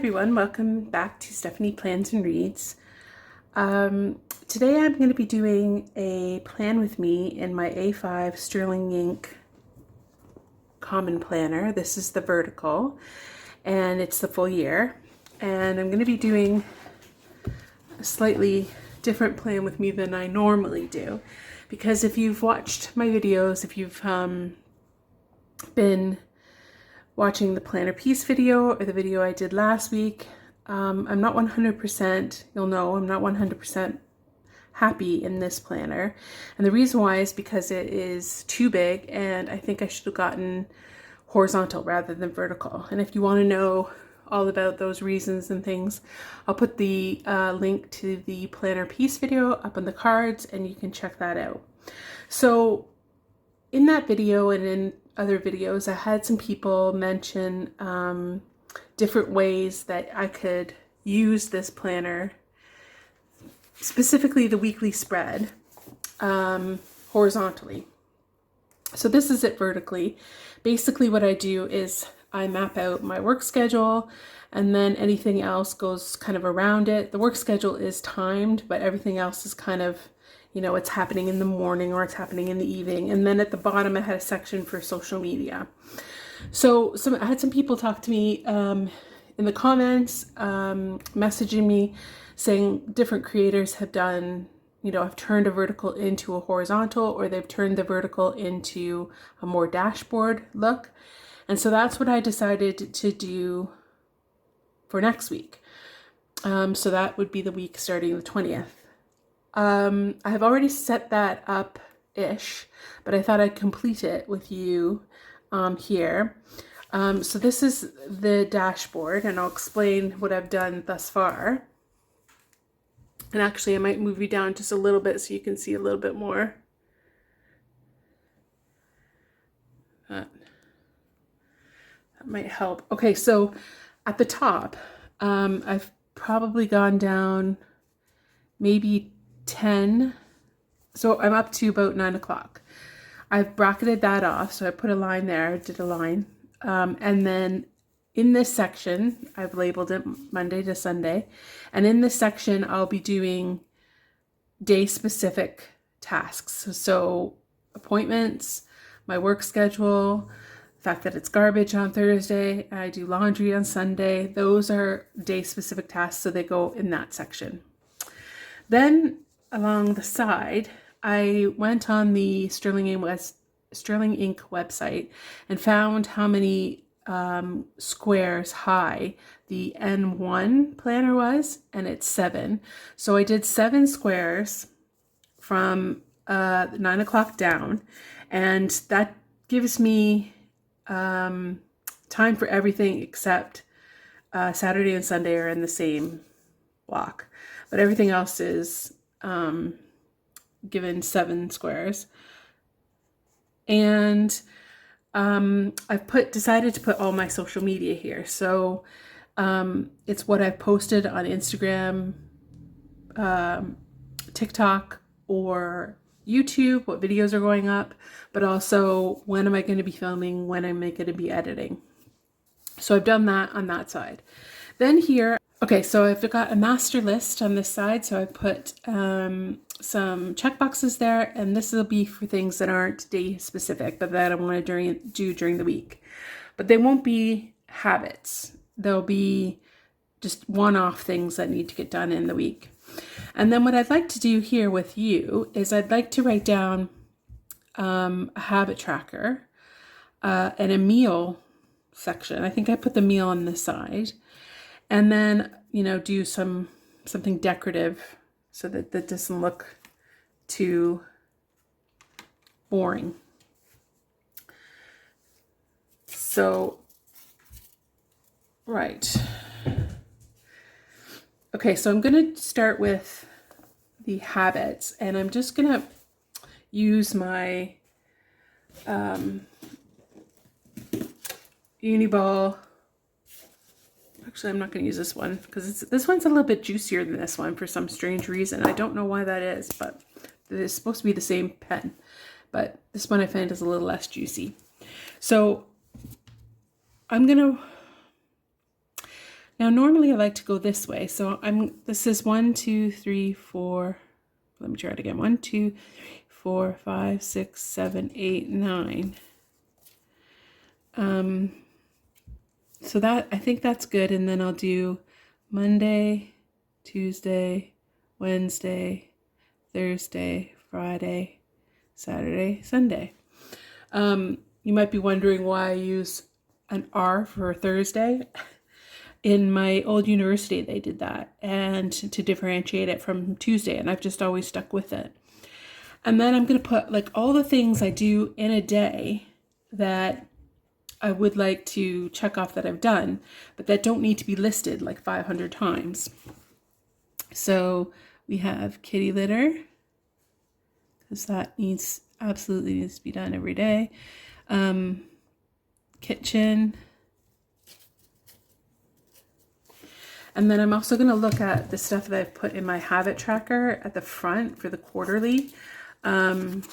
everyone, welcome back to Stephanie Plans and Reads. Today I'm going to be doing a plan with me in my A5 Sterling Ink Common Planner. This is the vertical and it's the full year, and I'm going to be doing a slightly different plan with me than I normally do, because if you've watched my videos, if you've been watching the planner piece video or the video I did last week, I'm not 100%, you'll know, I'm not 100% happy in this planner. And the reason why is because it is too big and I think I should have gotten horizontal rather than vertical. And if you want to know all about those reasons and things, I'll put the link to the planner piece video up on the cards and you can check that out. So in that video and in other videos, I had some people mention different ways that I could use this planner, specifically the weekly spread, horizontally. So this is it vertically. Basically what I do is I map out my work schedule and then anything else goes kind of around it. The work schedule is timed, but everything else is kind of, you know, it's happening in the morning or it's happening in the evening. And then at the bottom, I had a section for social media. So I had some people talk to me in the comments, messaging me saying different creators have done, you know, have turned a vertical into a horizontal, or they've turned the vertical into a more dashboard look. And so that's what I decided to do for next week. So that would be the week starting the 20th. I have already set that up-ish, but I thought I'd complete it with you here. So this is the dashboard, and I'll explain what I've done thus far. And actually, I might move you down just a little bit so you can see a little bit more. That might help. Okay, so at the top, I've probably gone down maybe 10, so I'm up to about 9 o'clock. I've bracketed that off, so I put a line there, did a line, and then in this section, I've labeled it Monday to Sunday, and in this section, I'll be doing day-specific tasks, so appointments, my work schedule, the fact that it's garbage on Thursday, I do laundry on Sunday. Those are day-specific tasks, so they go in that section. Then along the side, I went on the Sterling Ink website and found how many squares high the N1 planner was, and it's 7. So I did 7 squares from 9 o'clock down, and that gives me time for everything except Saturday and Sunday are in the same block. But everything else is given 7 squares. And I've decided to put all my social media here. So it's what I've posted on Instagram, TikTok, or YouTube, what videos are going up, but also when am I going to be filming, when am I going to be editing. So I've done that on that side. Then here, okay, so I've got a master list on this side, so I put some check boxes there, and this will be for things that aren't day specific, but that I want to do during the week. But they won't be habits. They'll be just one-off things that need to get done in the week. And then what I'd like to do here with you is I'd like to write down a habit tracker and a meal section. I think I put the meal on this side. And then, you know, do something decorative so that that doesn't look too boring. So, right. Okay, so I'm going to start with the habits, and I'm just going to use my Uniball. Actually, I'm not going to use this one because this one's a little bit juicier than this one for some strange reason. I don't know why that is, but it's supposed to be the same pen. But this one I find is a little less juicy. So I'm going to Now, normally I like to go this way. So this is 1, 2, 3, 4. Let me try it again. 1, 2, 3, 4, 5, 6, 7, 8, 9. So that, I think that's good. And then I'll do Monday, Tuesday, Wednesday, Thursday, Friday, Saturday, Sunday. You might be wondering why I use an R for Thursday. In my old university, they did that, and to differentiate it from Tuesday, and I've just always stuck with it. And then I'm going to put like all the things I do in a day that I would like to check off that I've done, but that don't need to be listed like 500 times. So we have kitty litter, because that absolutely needs to be done every day. Kitchen. And then I'm also going to look at the stuff that I've put in my habit tracker at the front for the quarterly. As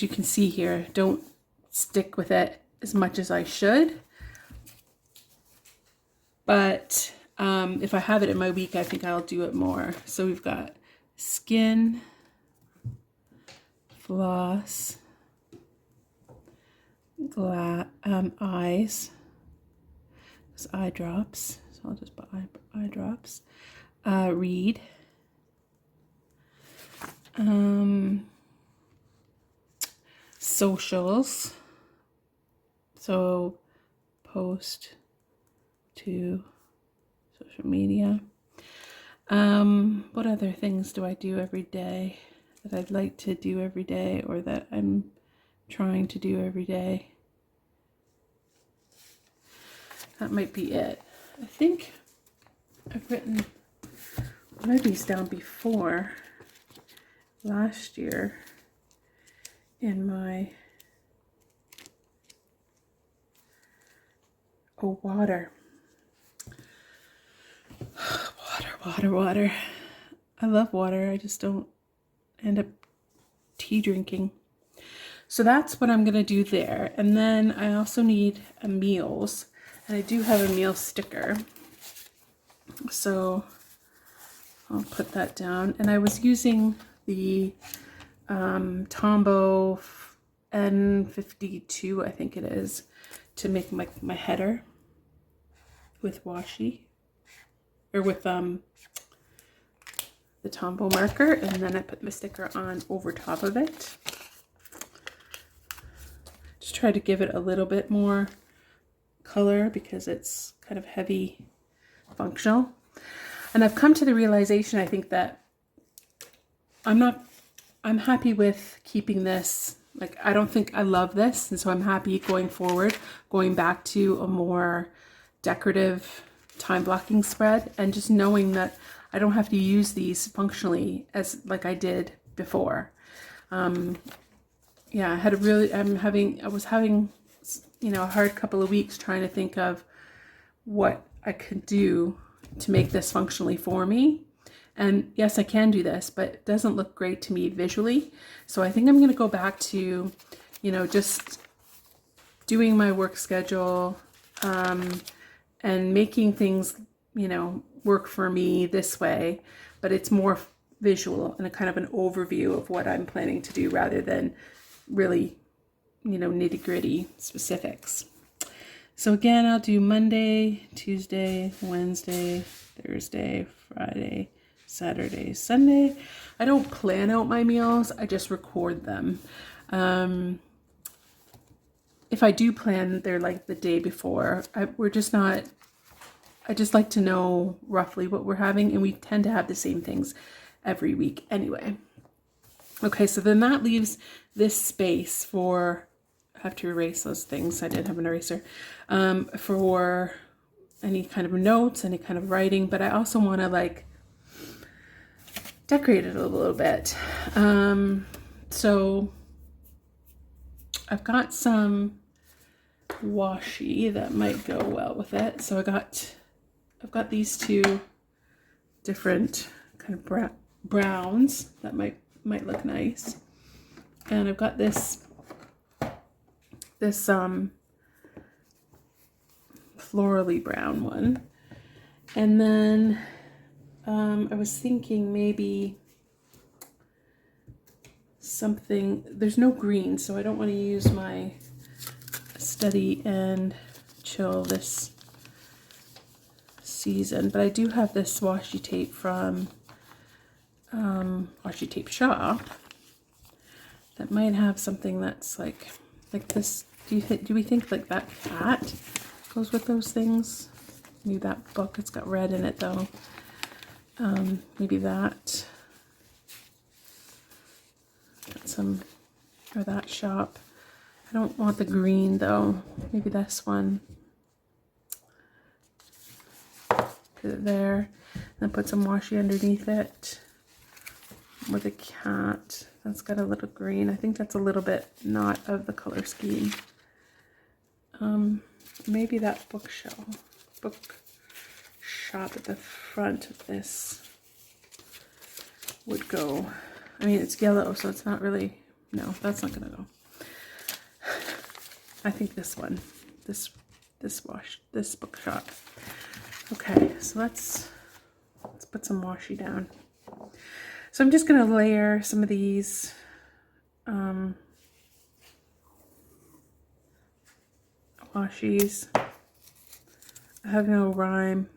you can see here, don't stick with it as much as I should. But if I have it in my week, I think I'll do it more. So we've got skin, floss, eyes, it's eye drops. So I'll just put eye drops. Read. Socials. So post to social media. What other things do I do every day that I'd like to do every day, or that I'm trying to do every day? That might be it. I think I've written one of these down before last year in my water. Water. I love water. I just don't end up tea drinking. So that's what I'm going to do there. And then I also need a meals. And I do have a meal sticker. So I'll put that down. And I was using the Tombow N52, I think it is, to make my header with washi, or with the Tombow marker, and then I put the sticker on over top of it. Just try to give it a little bit more color because it's kind of heavy functional. And I've come to the realization, I think, that I'm happy with keeping this. Like, I don't think I love this, and so I'm happy going forward, going back to a more decorative time blocking spread, and just knowing that I don't have to use these functionally as like I did before. Yeah, I was having, a hard couple of weeks trying to think of what I could do to make this functionally for me. And yes, I can do this, but it doesn't look great to me visually. So I think I'm going to go back to, just doing my work schedule, and making things, work for me this way, but it's more visual and a kind of an overview of what I'm planning to do rather than really, nitty-gritty specifics. So again, I'll do Monday, Tuesday, Wednesday, Thursday, Friday, Saturday, Sunday. I don't plan out my meals, I just record them. If I do plan, they're like the day before. I just like to know roughly what we're having, and we tend to have the same things every week anyway. Okay, so then that leaves this space for, I have to erase those things. I didn't have an eraser. For any kind of notes, any kind of writing, but I also want to decorate it a little bit. So I've got some washi that might go well with it. So I've got these two different kind of browns that might look nice. And I've got this this florally brown one. And then I was thinking maybe something, there's no green, so I don't want to use my Steady and Chill this season, but I do have this washi tape from Washi Tape Shop that might have something that's like this. Do we think like that cat goes with those things? Maybe that book, it's got red in it though. Maybe that. Got some, or that shop. I don't want the green though. Maybe this one. Put it there. Then put some washi underneath it. With a cat. That's got a little green. I think that's a little bit not of the color scheme. Maybe that book shop at the front of this would go. I mean, it's yellow, so it's not really, no, that's not gonna go. I think this one, this bookshop. Okay, so let's put some washi down. So I'm just gonna layer some of these washis. I have no rhyme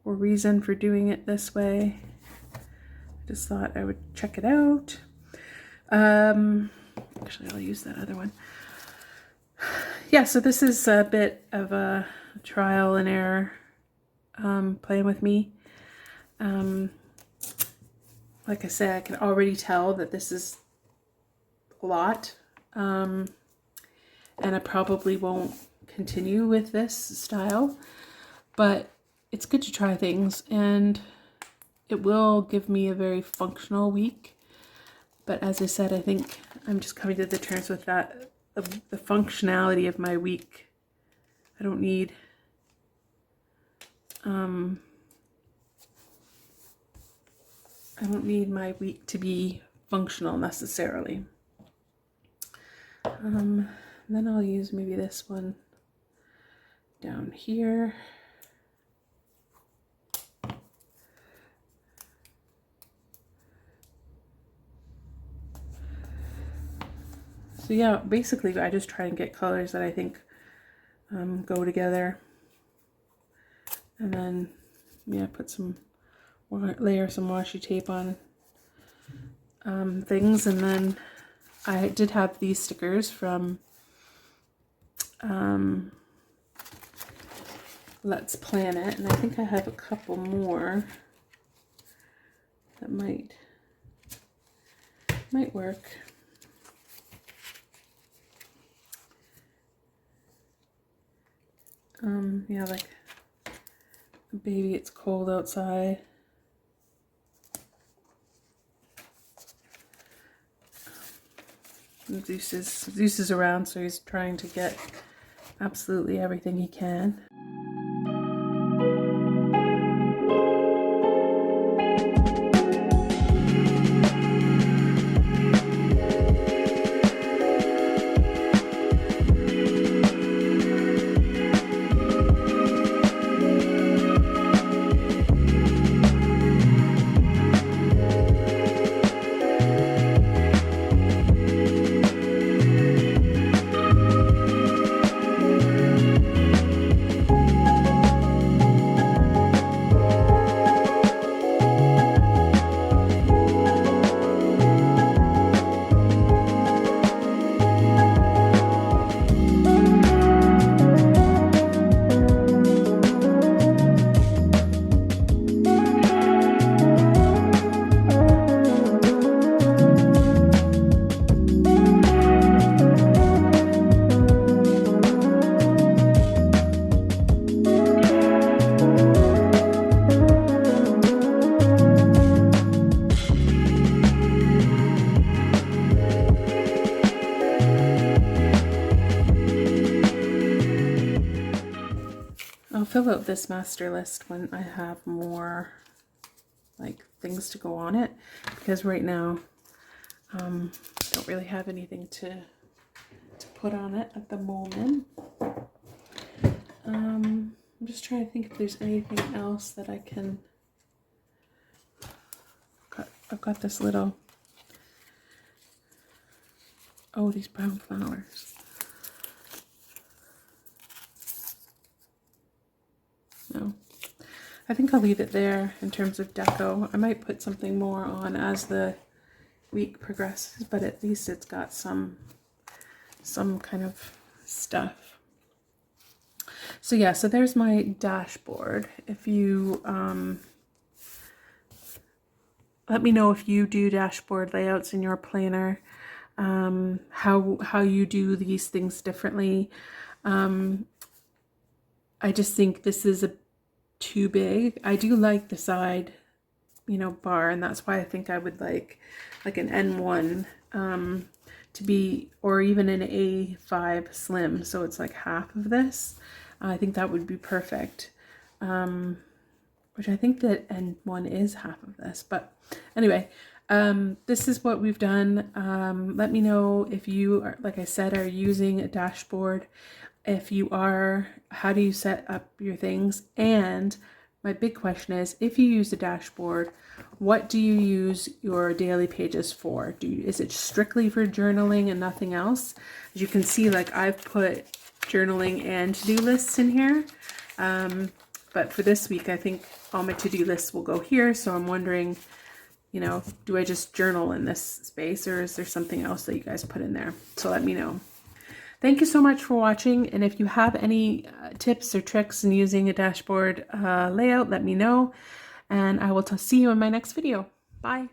or reason for doing it this way. I just thought I would check it out. Actually, I'll use that other one. Yeah, so this is a bit of a trial and error playing with me. Like I said, I can already tell that this is a lot. And I probably won't continue with this style, but it's good to try things, and it will give me a very functional week. But as I said, I think I'm just coming to the terms with that, the functionality of my week. I don't need my week to be functional necessarily. Then I'll use maybe this one down here. So yeah, basically I just try and get colors that I think go together. And then, yeah, layer some washi tape on things. And then I did have these stickers from Let's Plan It, and I think I have a couple more that might work. Yeah, like, baby, it's cold outside. Zeus is around, so he's trying to get absolutely everything he can. I'll fill out this master list when I have more like things to go on it, because right now I don't really have anything to put on it at the moment. I'm just trying to think if there's anything else that I can... I've got this little... Oh, these brown flowers. No. I think I'll leave it there in terms of deco. I might put something more on as the week progresses, but at least it's got some kind of stuff. So yeah, so there's my dashboard. If you let me know if you do dashboard layouts in your planner, how you do these things differently. I just think this is too big. I do like the side, you know, bar, and that's why I think I would like an N1 to be, or even an A5 slim, so it's like half of this. I think that would be perfect. Which I think that N1 is half of this, but anyway, this is what we've done. Let me know if you are, like I said, are using a dashboard. If you are, how do you set up your things? And my big question is, if you use a dashboard, what do you use your daily pages for? Is it strictly for journaling and nothing else? As you can see, like I've put journaling and to-do lists in here. But for this week, I think all my to-do lists will go here. So I'm wondering, you know, do I just journal in this space, or is there something else that you guys put in there? So let me know. Thank you so much for watching, and if you have any tips or tricks in using a dashboard layout, let me know, and I will see you in my next video. Bye!